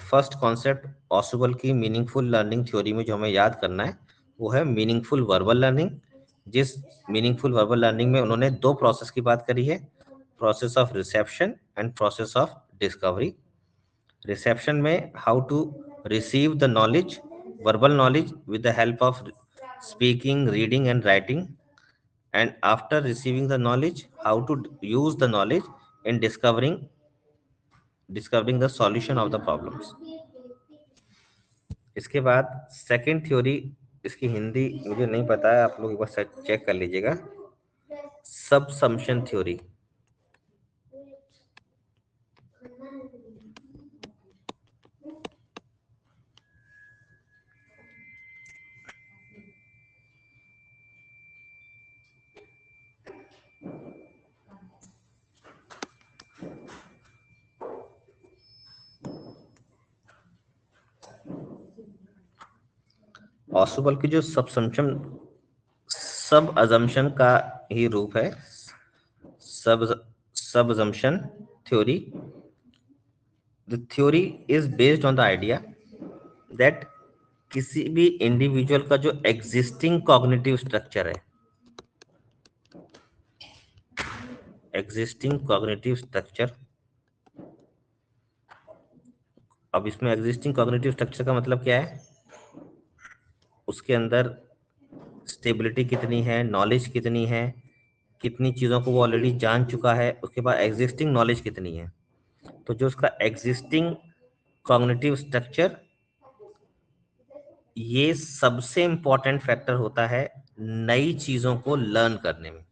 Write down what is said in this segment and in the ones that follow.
First concept ऑसुबल की meaningful learning theory में जो हमें याद करना है वो है मीनिंगफुल वर्बल लर्निंग। जिस मीनिंगफुल वर्बल लर्निंग में उन्होंने दो प्रोसेस की बात करी है, process of reception and process of discovery. Reception में how to receive the knowledge, verbal knowledge with the help of speaking, reading and writing, and after receiving the knowledge how to use the knowledge in discovering the solution of the problems। इसके बाद second theory, इसकी हिंदी मुझे नहीं पता है, आप लोग एक बार चेक कर लीजिएगा, सबसम्पशन थ्योरी। ऑसुबल की जो सबसम्पशन, सब अजम्पशन का ही रूप है, सब assumption theory. The theory is based on the idea that किसी भी इंडिविजुअल का जो एग्जिस्टिंग कॉग्निटिव स्ट्रक्चर है, एग्जिस्टिंग कॉग्निटिव स्ट्रक्चर, अब इसमें एग्जिस्टिंग कॉग्निटिव स्ट्रक्चर का मतलब क्या है, उसके अंदर स्टेबिलिटी कितनी है, नॉलेज कितनी है, कितनी चीज़ों को वो ऑलरेडी जान चुका है, उसके बाद एग्जिस्टिंग नॉलेज कितनी है। तो जो उसका एग्जिस्टिंग कॉग्निटिव स्ट्रक्चर, ये सबसे इंपॉर्टेंट फैक्टर होता है नई चीज़ों को लर्न करने में।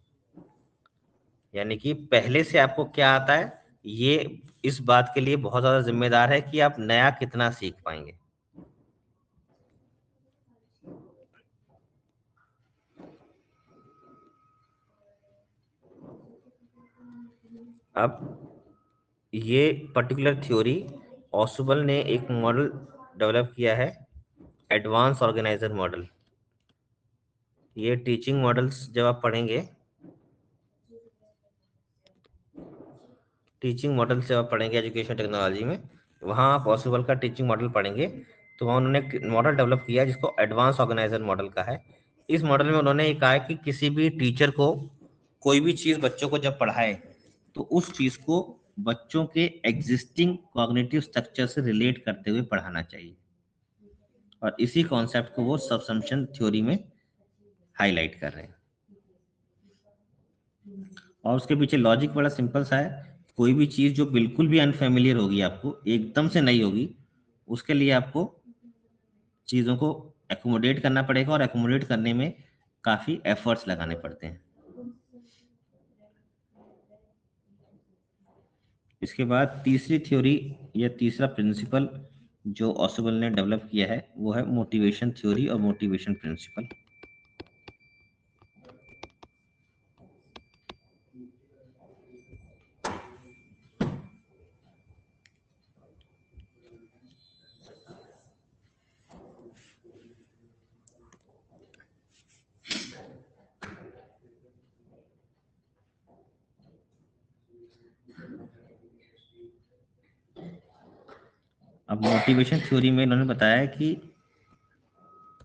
यानी कि पहले से आपको क्या आता है, ये इस बात के लिए बहुत ज़्यादा जिम्मेदार है कि आप नया कितना सीख पाएंगे। अब ये पर्टिकुलर थ्योरी, ऑसुबल ने एक मॉडल डेवलप किया है, एडवांस ऑर्गेनाइजर मॉडल। ये टीचिंग मॉडल्स जब आप पढ़ेंगे, टीचिंग मॉडल से आप पढ़ेंगे एजुकेशन टेक्नोलॉजी में, वहाँ आप ऑसुबल का टीचिंग मॉडल पढ़ेंगे तो वहाँ उन्होंने मॉडल डेवलप किया जिसको एडवांस ऑर्गेनाइजर मॉडल का है। इस मॉडल में उन्होंने ये कहा है कि किसी भी टीचर को कोई भी चीज़ बच्चों को जब पढ़ाए तो उस चीज़ को बच्चों के एग्जिस्टिंग कॉग्निटिव स्ट्रक्चर से रिलेट करते हुए पढ़ाना चाहिए, और इसी कॉन्सेप्ट को वो सबसम्पशन थ्योरी में हाईलाइट कर रहे हैं। और उसके पीछे लॉजिक बड़ा सिंपल सा है, कोई भी चीज़ जो बिल्कुल भी अनफेमिलियर होगी, आपको एकदम से नई होगी, उसके लिए आपको चीज़ों को एकोमोडेट करना पड़ेगा, और एकोमोडेट करने में काफ़ी एफर्ट्स लगाने पड़ते हैं। इसके बाद तीसरी थ्योरी या तीसरा प्रिंसिपल जो ऑसुबल ने डेवलप किया है वो है मोटिवेशन थ्योरी और मोटिवेशन प्रिंसिपल। अब मोटिवेशन थ्योरी में इन्होंने बताया कि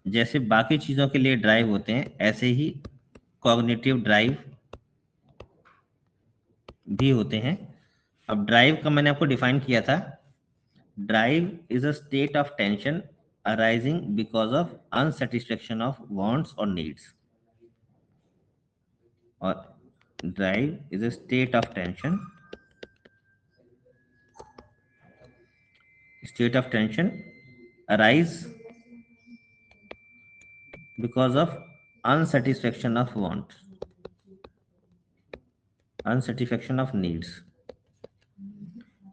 जैसे बाकी चीज़ों के लिए ड्राइव होते हैं, ऐसे ही कॉग्निटिव ड्राइव भी होते हैं। अब ड्राइव का मैंने आपको डिफाइन किया था, drive is a state of tension arising because of unsatisfaction of wants और नीड्स। और drive is a state of tension, state of tension arise because of unsatisfaction of want, unsatisfaction of needs।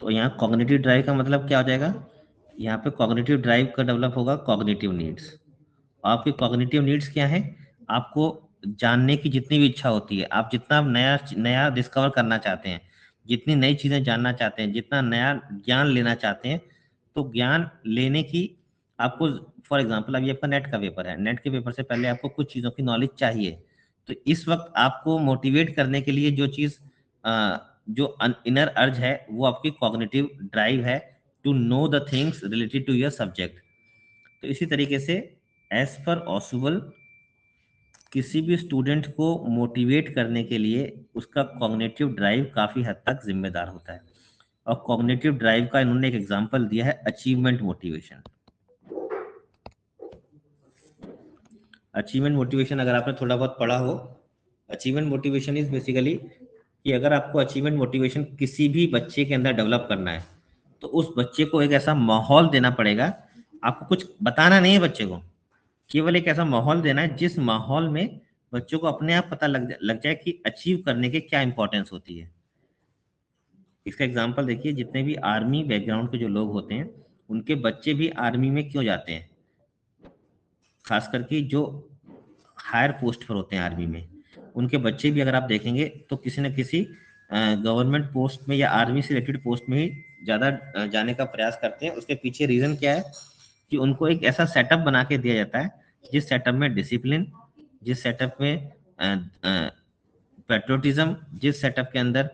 तो यहाँ cognitive drive का मतलब क्या हो जाएगा, यहाँ पे कॉग्निटिव ड्राइव का डेवलप होगा कॉग्निटिव नीड्स। आपके कॉग्निटिव नीड्स क्या है, आपको जानने की जितनी भी इच्छा होती है, आप जितना नया नया डिस्कवर करना चाहते हैं, जितनी नई चीज़ें जानना चाहते हैं, जितना नया ज्ञान लेना चाहते हैं, तो ज्ञान लेने की आपको, फॉर एग्जांपल अभी आपका नेट का पेपर है, नेट के पेपर से पहले आपको कुछ चीज़ों की नॉलेज चाहिए, तो इस वक्त आपको मोटिवेट करने के लिए जो चीज़ जो इनर अर्ज है वो आपकी कॉग्निटिव ड्राइव है, to know the things related to your subject. तो इसी तरीके से एज पर ऑसिबल किसी भी स्टूडेंट को मोटिवेट करने के लिए उसका कॉग्निटिव ड्राइव काफी हद तक जिम्मेदार होता है। और कॉग्निटिव ड्राइव का इन्होंने एक एग्जांपल दिया है अचीवमेंट मोटिवेशन। अचीवमेंट मोटिवेशन अगर आपने थोड़ा बहुत पढ़ा हो, अचीवमेंट मोटिवेशन इज बेसिकली कि अगर आपको अचीवमेंट मोटिवेशन किसी भी बच्चे के अंदर डेवलप करना है तो उस बच्चे को एक ऐसा माहौल देना पड़ेगा। आपको कुछ बताना नहीं है बच्चे को, केवल एक ऐसा माहौल देना है जिस माहौल में बच्चों को अपने आप पता लग जाए कि अचीव करने के क्या इंपॉर्टेंस होती है। इसका एग्जांपल देखिए, जितने भी आर्मी बैकग्राउंड के जो लोग होते हैं उनके बच्चे भी आर्मी में क्यों जाते हैं, खास करके जो हायर पोस्ट पर होते हैं आर्मी में, उनके बच्चे भी अगर आप देखेंगे तो किसी न किसी गवर्नमेंट पोस्ट में या आर्मी से रिलेटेड पोस्ट में ही ज़्यादा जाने का प्रयास करते हैं। उसके पीछे रीज़न क्या है कि उनको एक ऐसा सेटअप बना के दिया जाता है जिस सेटअप में डिसिप्लिन, जिस सेटअप में पेट्रोटिज्म, जिस सेटअप के अंदर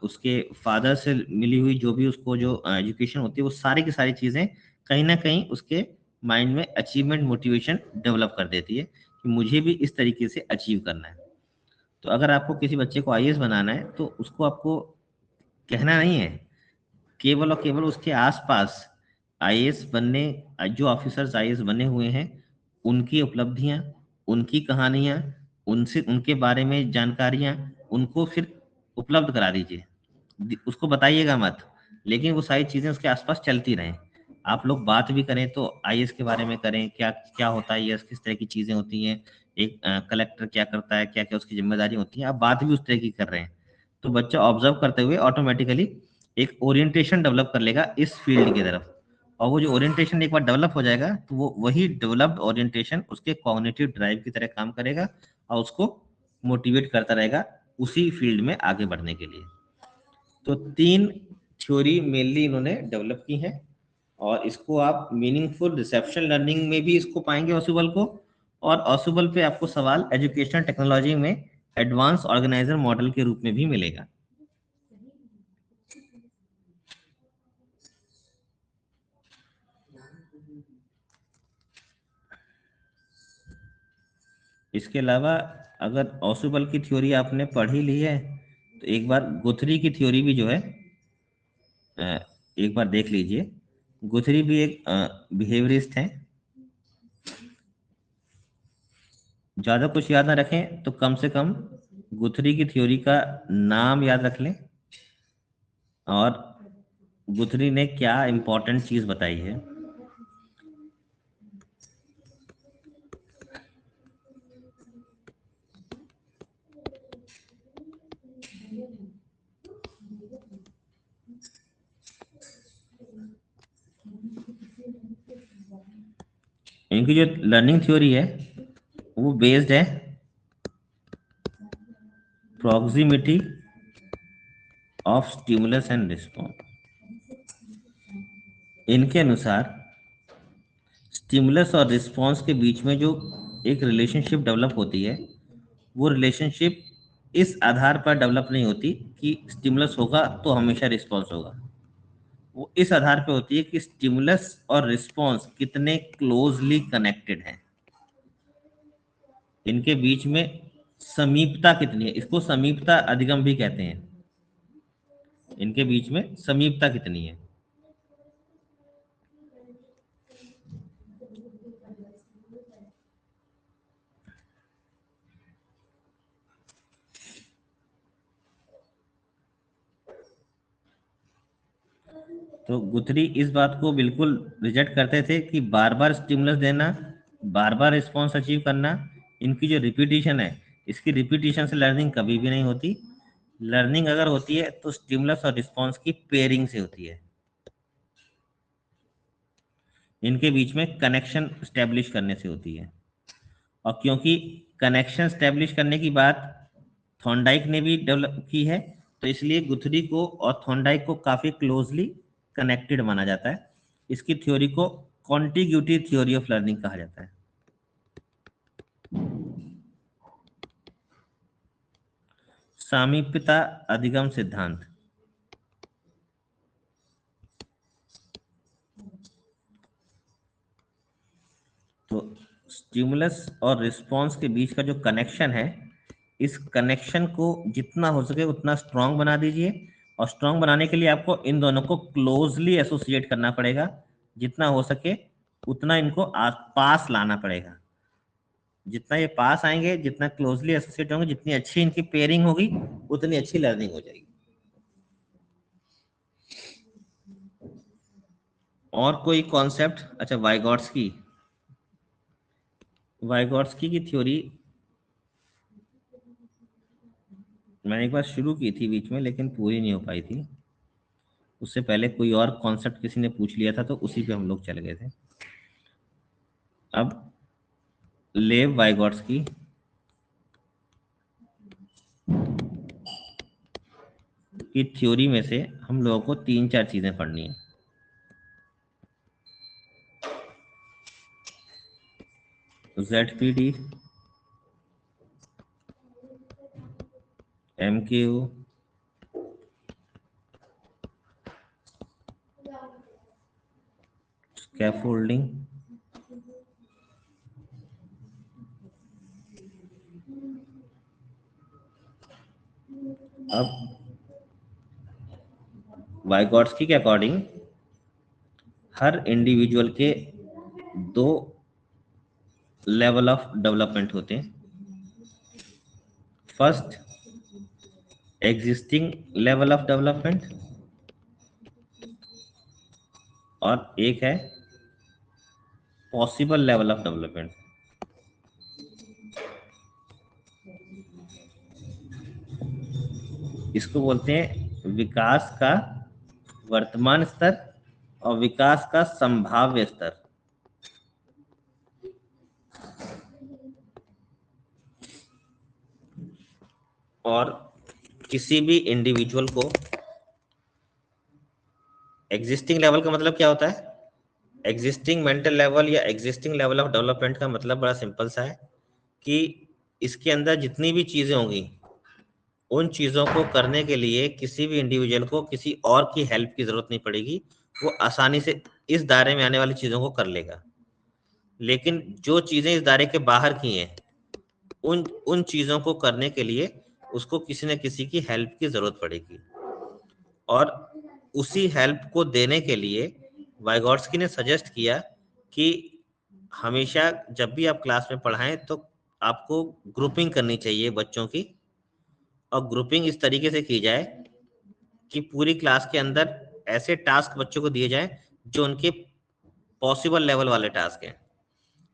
उसके फादर से मिली हुई जो भी उसको जो एजुकेशन होती है वो सारी की सारी चीज़ें कहीं ना कहीं उसके माइंड में अचीवमेंट मोटिवेशन डेवलप कर देती है कि मुझे भी इस तरीके से अचीव करना है। तो अगर आपको किसी बच्चे को आईएएस बनाना है तो उसको आपको कहना नहीं है, केवल और केवल उसके आसपास आईएएस बनने, जो ऑफिसर्स आईएएस बने हुए हैं उनकी उपलब्धियां, उनकी कहानियां, उनसे उनके बारे में जानकारियां उनको फिर उपलब्ध करा दीजिए। उसको बताइएगा मत, लेकिन वो सारी चीजें उसके आसपास चलती रहें। आप लोग बात भी करें तो आईएएस के बारे में करें, क्या क्या होता है आईएएस, किस तरह की चीजें होती हैं, एक कलेक्टर क्या करता है, क्या क्या उसकी जिम्मेदारी होती है, आप बात भी उस तरह की कर रहे हैं तो बच्चा ऑब्जर्व करते हुए ऑटोमेटिकली एक ओरिएंटेशन डेवलप कर लेगा इस फील्ड की तरफ। और वो जो ओरिएंटेशन एक बार डेवलप हो जाएगा तो वो वही डेवलप्ड ओरिएंटेशन उसके कॉग्निटिव ड्राइव की तरह काम करेगा और उसको मोटिवेट करता रहेगा उसी फील्ड में आगे बढ़ने के लिए। तो 3 थ्योरी मेनली इन्होंने डेवलप की हैं और इसको आप मीनिंगफुल रिसेप्शन लर्निंग में भी इसको पाएंगे ऑसिबल को। और ऑसिबल पे आपको सवाल एजुकेशन टेक्नोलॉजी में एडवांस ऑर्गेनाइजर मॉडल के रूप में भी मिलेगा। इसके अलावा अगर ऑसिबल की थ्योरी आपने पढ़ ही ली है तो एक बार गुथरी की थ्योरी भी जो है एक बार देख लीजिए। गुथरी भी एक बिहेवियरिस्ट हैं। ज़्यादा कुछ याद ना रखें तो कम से कम गुथरी की थ्योरी का नाम याद रख लें और गुथरी ने क्या इंपॉर्टेंट चीज़ बताई है। इनकी जो लर्निंग थ्योरी है वो बेस्ड है proximity of stimulus and response. इनके अनुसार स्टिमुलस और रिस्पॉन्स के बीच में जो एक रिलेशनशिप डेवलप होती है वो रिलेशनशिप इस आधार पर डेवलप नहीं होती कि स्टिमुलस होगा तो हमेशा रिस्पॉन्स होगा। वो इस आधार पे होती है कि स्टिमुलस और रिस्पॉन्स कितने क्लोजली कनेक्टेड हैं, इनके बीच में समीपता कितनी है, इसको समीपता अधिगम भी कहते हैं। इनके बीच में समीपता कितनी है। तो गुथरी इस बात को बिल्कुल रिजेक्ट करते थे कि बार बार स्टिमुलस देना, बार बार रिस्पॉन्स अचीव करना, इनकी जो रिपीटिशन है इसकी रिपीटिशन से लर्निंग कभी भी नहीं होती। लर्निंग अगर होती है तो स्टिमुलस और रिस्पॉन्स की पेयरिंग से होती है। इनके बीच में कनेक्शन स्टैब्लिश करने से होती है। और क्योंकि कनेक्शन स्टैब्लिश करने की बात थॉर्नडाइक ने भी डेवलप की है तो इसलिए गुथरी को और थॉर्नडाइक को काफी क्लोजली कनेक्टेड माना जाता है। इसकी थ्योरी को कॉन्टिग्यूटी थ्योरी ऑफ लर्निंग कहा जाता है। सामीप्यता अधिगम सिद्धांत। तो स्टिमुलस और रिस्पॉन्स के बीच का जो कनेक्शन है, इस कनेक्शन को जितना हो सके उतना स्ट्रांग बना दीजिए। और स्ट्रांग बनाने के लिए आपको इन दोनों को क्लोजली एसोसिएट करना पड़ेगा। जितना हो सके उतना इनको पास लाना पड़ेगा। जितना ये पास आएंगे, जितना क्लोजली एसोसिएट होंगे, जितनी अच्छी इनकी पेयरिंग होगी, उतनी अच्छी लर्निंग हो जाएगी। और कोई कॉन्सेप्ट? अच्छा, वाइगॉट्स्की की थ्योरी मैंने एक बार शुरू की थी बीच में, लेकिन पूरी नहीं हो पाई थी। उससे पहले कोई और कॉन्सेप्ट किसी ने पूछ लिया था, तो उसी पे हम लोग चल गए थे। अब लेव वाइगॉट्स्की की थ्योरी में से हम लोगों को 3-4 चीजें पढ़नी है। ZPD, MKO, स्कैफोल्डिंग, अब वाइगॉट्स्की के अकॉर्डिंग हर इंडिविजुअल के 2 लेवल ऑफ डेवलपमेंट होते हैं। First, existing level of development, और एक है पॉसिबल लेवल ऑफ डेवलपमेंट। इसको बोलते हैं विकास का वर्तमान स्तर और विकास का संभाव्य स्तर। और किसी भी इंडिविजुअल को एग्जिस्टिंग लेवल का मतलब क्या होता है? एग्जिस्टिंग मेंटल लेवल या एग्जिस्टिंग लेवल ऑफ डेवलपमेंट का मतलब बड़ा सिंपल सा है कि इसके अंदर जितनी भी चीजें होंगी, उन चीजों को करने के लिए किसी भी इंडिविजुअल को किसी और की हेल्प की जरूरत नहीं पड़ेगी। वो आसानी से इस दायरे में आने वाली चीजों को कर लेगा। लेकिन जो चीजें इस दायरे के बाहर की हैं, उन उन चीजों को करने के लिए उसको किसी न किसी की हेल्प की जरूरत पड़ेगी। और उसी हेल्प को देने के लिए वाइगॉट्स्की ने सजेस्ट किया कि हमेशा जब भी आप क्लास में पढ़ाएं तो आपको ग्रुपिंग करनी चाहिए बच्चों की। और ग्रुपिंग इस तरीके से की जाए कि पूरी क्लास के अंदर ऐसे टास्क बच्चों को दिए जाएं जो उनके पॉसिबल लेवल वाले टास्क हैं।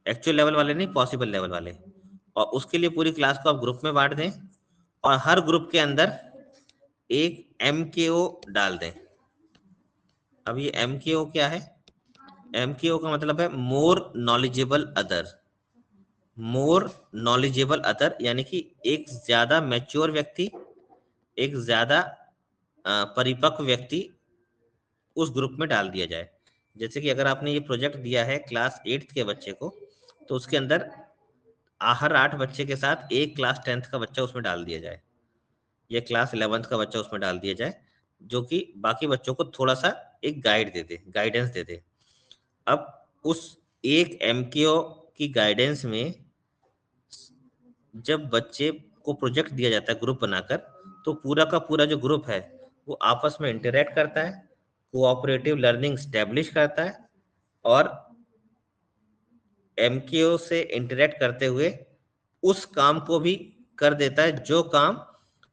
एक्चुअल लेवल वाले नहीं, पॉसिबल लेवल वाले। और उसके लिए पूरी क्लास को आप ग्रुप में बांट दें और हर ग्रुप के अंदर एक MKO डाल दें। अब ये MKO क्या है? MKO का मतलब है more knowledgeable other. More knowledgeable other यानी कि एक ज्यादा मैच्योर व्यक्ति, एक ज्यादा परिपक्व व्यक्ति उस ग्रुप में डाल दिया जाए। जैसे कि अगर आपने ये प्रोजेक्ट दिया है क्लास 8th के बच्चे को, तो उसके अंदर हर 8 बच्चे के साथ एक क्लास 10th का बच्चा उसमें डाल दिया जाए, या क्लास 11th का बच्चा उसमें डाल दिया जाए, जो कि बाकी बच्चों को थोड़ा सा एक गाइडेंस दे दे। अब उस एक MKO की गाइडेंस में जब बच्चे को प्रोजेक्ट दिया जाता है ग्रुप बनाकर, तो पूरा का पूरा जो ग्रुप है वो आपस में इंटरेक्ट करता है, कोऑपरेटिव लर्निंग स्टैब्लिश करता है, और MKO से इंटरेक्ट करते हुए उस काम को भी कर देता है जो काम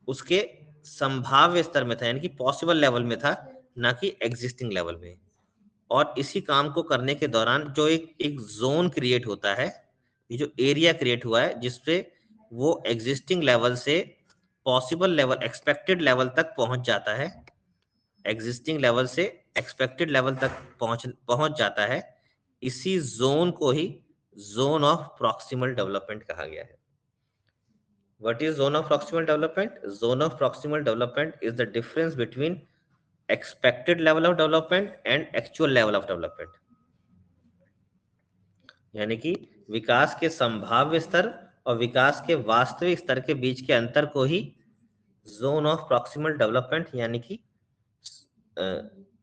उसके संभाव्य स्तर में था, यानी कि पॉसिबल लेवल में था, ना कि एग्जिस्टिंग लेवल में। और इसी काम को करने के दौरान जो एक जोन क्रिएट होता है, ये जो एरिया क्रिएट हुआ है जिसपे वो एग्जिस्टिंग लेवल से पॉसिबल लेवल, एक्सपेक्टेड लेवल तक पहुंच जाता है, एग्जिस्टिंग लेवल से एक्सपेक्टेड लेवल तक पहुंच जाता है, इसी जोन को ही जोन ऑफ प्रॉक्सिमल डेवलपमेंट कहा गया है। What is zone of proximal development? Zone of proximal development is the difference between expected level of development and actual level of development. यानी कि विकास के संभाव्य स्तर और विकास के वास्तविक स्तर के बीच के अंतर को ही जोन ऑफ प्रॉक्सिमल डेवलपमेंट यानी कि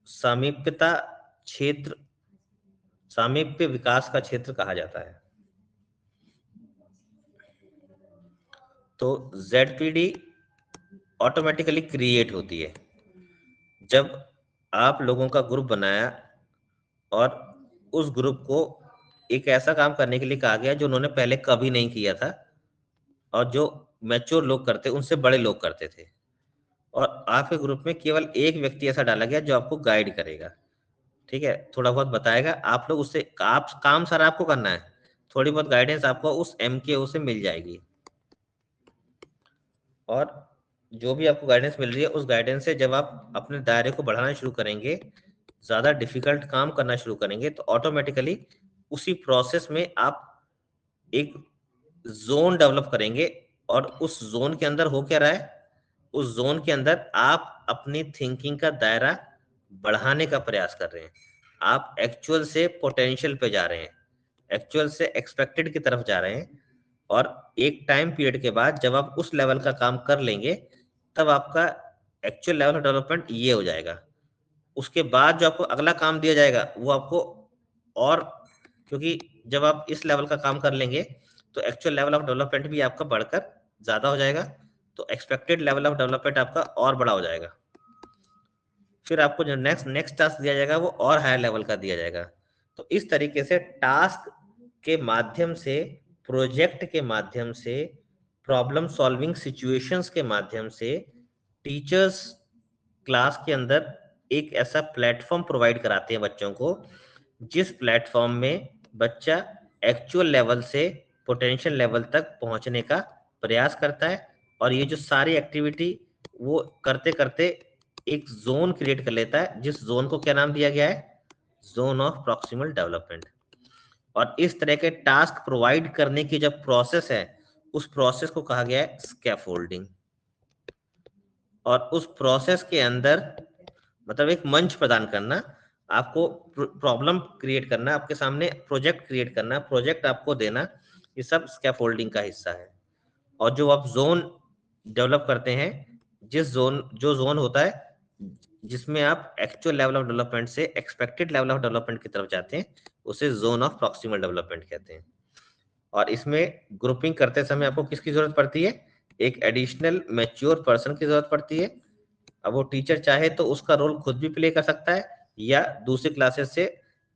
सामीप्यता क्षेत्र, सामीप्य विकास का क्षेत्र कहा जाता है। तो ZPD ऑटोमेटिकली क्रिएट होती है जब आप लोगों का ग्रुप बनाया और उस ग्रुप को एक ऐसा काम करने के लिए कहा गया जो उन्होंने पहले कभी नहीं किया था और जो मैच्योर लोग करते उनसे बड़े लोग करते थे, और आपके ग्रुप में केवल एक व्यक्ति ऐसा डाला गया जो आपको गाइड करेगा, ठीक है, थोड़ा बहुत बताएगा, आप लोग उससे आप काम सारा आपको करना है, थोड़ी बहुत गाइडेंस आपको उस MKO से मिल जाएगी, और जो भी आपको गाइडेंस मिल रही है उस गाइडेंस से जब आप अपने दायरे को बढ़ाना शुरू करेंगे, ज्यादा डिफिकल्ट काम करना शुरू करेंगे, तो ऑटोमेटिकली उसी प्रोसेस में आप एक जोन डेवलप करेंगे, और उस जोन के अंदर हो क्या रहा है, उस जोन के अंदर आप अपनी थिंकिंग का दायरा बढ़ाने का प्रयास कर रहे हैं, आप एक्चुअल से पोटेंशियल पे जा रहे हैं, एक्चुअल से एक्सपेक्टेड की तरफ जा रहे हैं, और एक टाइम पीरियड के बाद जब आप उस लेवल का काम कर लेंगे तब आपका एक्चुअल लेवल ऑफ डेवलपमेंट ये हो जाएगा। उसके बाद जो आपको अगला काम दिया जाएगा वो आपको, और क्योंकि जब आप इस लेवल का काम कर लेंगे तो एक्चुअल लेवल ऑफ डेवलपमेंट भी आपका बढ़कर ज्यादा हो जाएगा, तो एक्सपेक्टेड लेवल ऑफ डेवलपमेंट आपका और बड़ा हो जाएगा, फिर आपको जो नेक्स्ट नेक्स्ट टास्क दिया जाएगा वो और हायर लेवल का दिया जाएगा। तो इस तरीके से टास्क के माध्यम से, प्रोजेक्ट के माध्यम से, प्रॉब्लम सॉल्विंग सिचुएशंस के माध्यम से टीचर्स क्लास के अंदर एक ऐसा प्लेटफॉर्म प्रोवाइड कराते हैं बच्चों को, जिस प्लेटफॉर्म में बच्चा एक्चुअल लेवल से पोटेंशियल लेवल तक पहुंचने का प्रयास करता है, और ये जो सारी एक्टिविटी वो करते करते एक जोन क्रिएट कर लेता है, जिस जोन को क्या नाम दिया गया है, जोन ऑफ प्रॉक्सिमल डेवलपमेंट। और इस तरह के टास्क प्रोवाइड करने की जब प्रोसेस है, उस प्रोसेस को कहा गया है स्कैफोल्डिंग, और उस प्रोसेस के अंदर मतलब एक मंच प्रदान करना, आपको प्रॉब्लम क्रिएट करना, आपके सामने प्रोजेक्ट क्रिएट करना, प्रोजेक्ट आपको देना, ये सब स्कैफोल्डिंग का हिस्सा है। और जो आप जोन डेवलप करते हैं, जो जोन होता है जिसमें आप एक्चुअल लेवल ऑफ डेवलपमेंट से एक्सपेक्टेड लेवल ऑफ डेवलपमेंट की तरफ जाते हैं, उसे जोन ऑफ प्रॉक्सिमल डेवलपमेंट कहते हैं। और इसमें ग्रुपिंग करते समय आपको किसकी जरूरत पड़ती है, एक एडिशनल मैच्योर पर्सन की जरूरत पड़ती है। अब वो टीचर चाहे तो उसका रोल खुद भी प्ले कर सकता है, या दूसरी क्लासेस से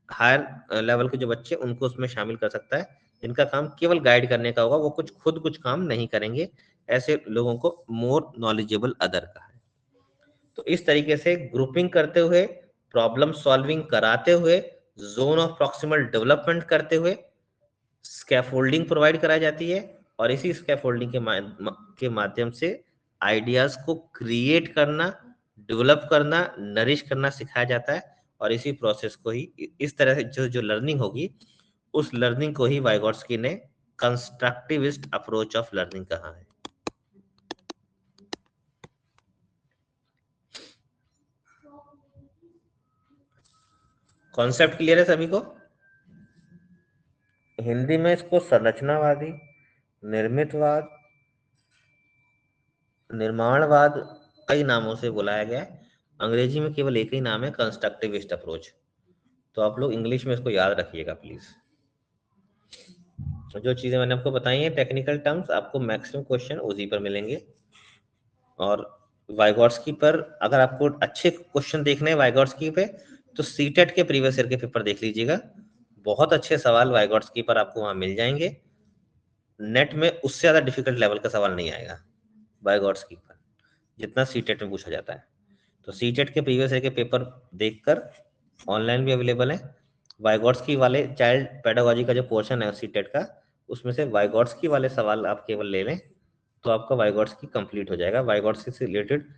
हायर लेवल के जो बच्चे उनको उसमें शामिल कर सकता है, जिनका काम केवल गाइड करने का होगा, वो खुद कुछ काम नहीं करेंगे, ऐसे लोगों को मोर नॉलेजेबल अदर कहा है। तो इस तरीके से ग्रुपिंग करते हुए, प्रॉब्लम सॉल्विंग कराते हुए, जोन ऑफ प्रॉक्सिमल डेवलपमेंट करते हुए स्कैफोल्डिंग प्रोवाइड कराई जाती है, और इसी स्कैफोल्डिंग के माध्यम से आइडियाज को क्रिएट करना, डेवलप करना, नरिश करना सिखाया जाता है, और इसी प्रोसेस को ही, इस तरह से जो जो लर्निंग होगी, उस लर्निंग को ही वाइगोट्स्की ने कंस्ट्रक्टिविस्ट अप्रोच ऑफ लर्निंग कहा है। कॉन्सेप्ट क्लियर है सभी को? हिंदी में इसको संरचनावादी, निर्मितवाद, निर्माणवाद कई नामों से बुलाया गया है, अंग्रेजी में केवल एक ही नाम है, कंस्ट्रक्टिविस्ट अप्रोच। तो आप लोग इंग्लिश में इसको याद रखिएगा प्लीज। जो चीजें मैंने आपको बताई हैं टेक्निकल टर्म्स, आपको मैक्सिमम क्वेश्चन उसी पर मिलेंगे। और वाइगॉट्स्की पर अगर आपको अच्छे क्वेश्चन देखने हैं वाइगॉट्स्की पे, तो सीटेट के प्रीवियस ईयर के पेपर देख लीजिएगा, बहुत अच्छे सवाल वाइगॉट्स्की पर आपको वहां मिल जाएंगे। नेट में उससे ज्यादा डिफिकल्ट लेवल का सवाल नहीं आएगा वाइगॉट्स्की पर, जितना सीटेट में पूछा जाता है। तो सीटेट के प्रीवियस ईयर के पेपर देखकर, ऑनलाइन भी अवेलेबल है, वाइगॉट्स्की वाले चाइल्ड पेडागोजी का जो पोर्शन है सीटेट का, उसमें से वाइगॉट्स्की वाले सवाल आप केवल ले लें तो आपका वाइगॉट्स्की कंप्लीट हो जाएगा। वाइगॉट्स्की से रिलेटेड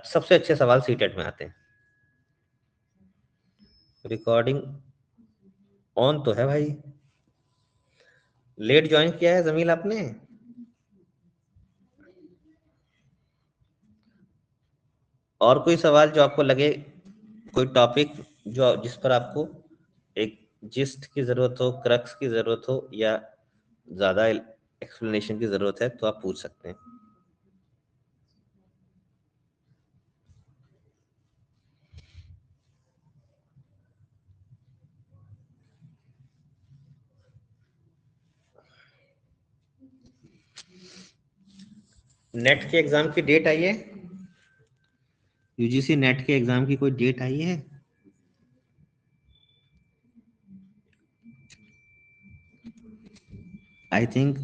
सबसे अच्छे सवाल सीटेट में आते हैं। रिकॉर्डिंग ऑन तो है भाई। लेट ज्वाइन किया है जमील आपने? और कोई सवाल जो आपको लगे, कोई टॉपिक जो जिस पर आपको एक जिस्ट की जरूरत हो, क्रक्स की जरूरत हो, या ज्यादा एक्सप्लेनेशन की जरूरत है, तो आप पूछ सकते हैं। नेट के एग्जाम की डेट आई है? यूजीसी नेट के एग्जाम की कोई डेट आई है? आई थिंक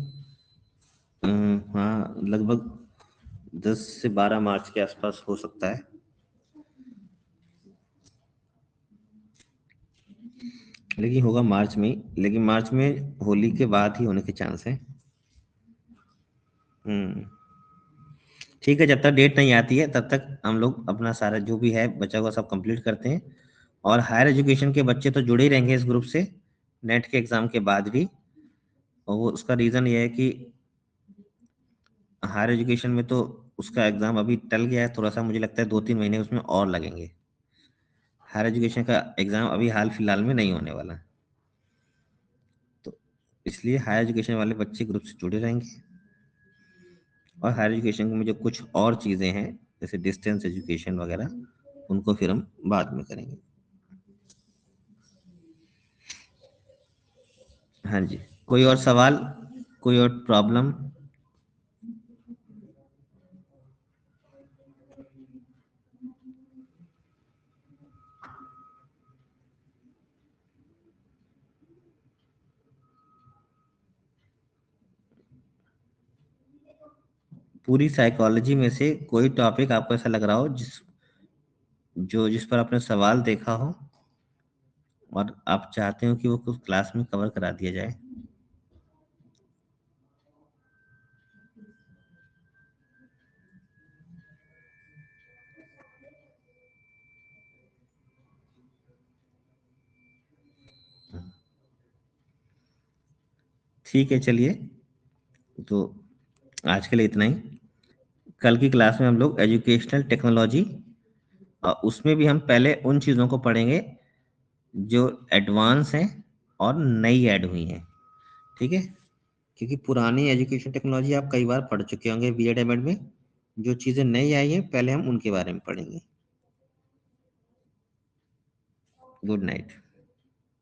हाँ, लगभग 10 से 12 मार्च के आसपास हो सकता है। लेकिन होगा मार्च में, लेकिन मार्च में होली के बाद ही होने के चांस है। ठीक है, जब तक डेट नहीं आती है तब तक हम लोग अपना सारा जो भी है बचा हुआ सब कंप्लीट करते हैं। और हायर एजुकेशन के बच्चे तो जुड़े ही रहेंगे इस ग्रुप से नेट के एग्जाम के बाद भी। और वो उसका रीजन ये है कि हायर एजुकेशन में तो उसका एग्जाम अभी टल गया है थोड़ा सा, मुझे लगता है 2-3 महीने उसमें और लगेंगे। हायर एजुकेशन का एग्जाम अभी हाल फिलहाल में नहीं होने वाला, तो इसलिए हायर एजुकेशन वाले बच्चे ग्रुप से जुड़े रहेंगे। और हायर एजुकेशन में जो कुछ और चीज़ें हैं जैसे डिस्टेंस एजुकेशन वगैरह, उनको फिर हम बाद में करेंगे। हाँ जी, कोई और सवाल, कोई और प्रॉब्लम? पूरी साइकोलॉजी में से कोई टॉपिक आपको ऐसा लग रहा हो जिस पर आपने सवाल देखा हो और आप चाहते हो कि वो कुछ क्लास में कवर करा दिया जाए? ठीक है, चलिए, तो आज के लिए इतना ही। कल की क्लास में हम लोग एजुकेशनल टेक्नोलॉजी, और उसमें भी हम पहले उन चीज़ों को पढ़ेंगे जो एडवांस हैं और नई ऐड हुई हैं। ठीक है, क्योंकि पुरानी एजुकेशन टेक्नोलॉजी आप कई बार पढ़ चुके होंगे बीएड एमएड में। जो चीज़ें नई आई हैं पहले हम उनके बारे में पढ़ेंगे। Good night.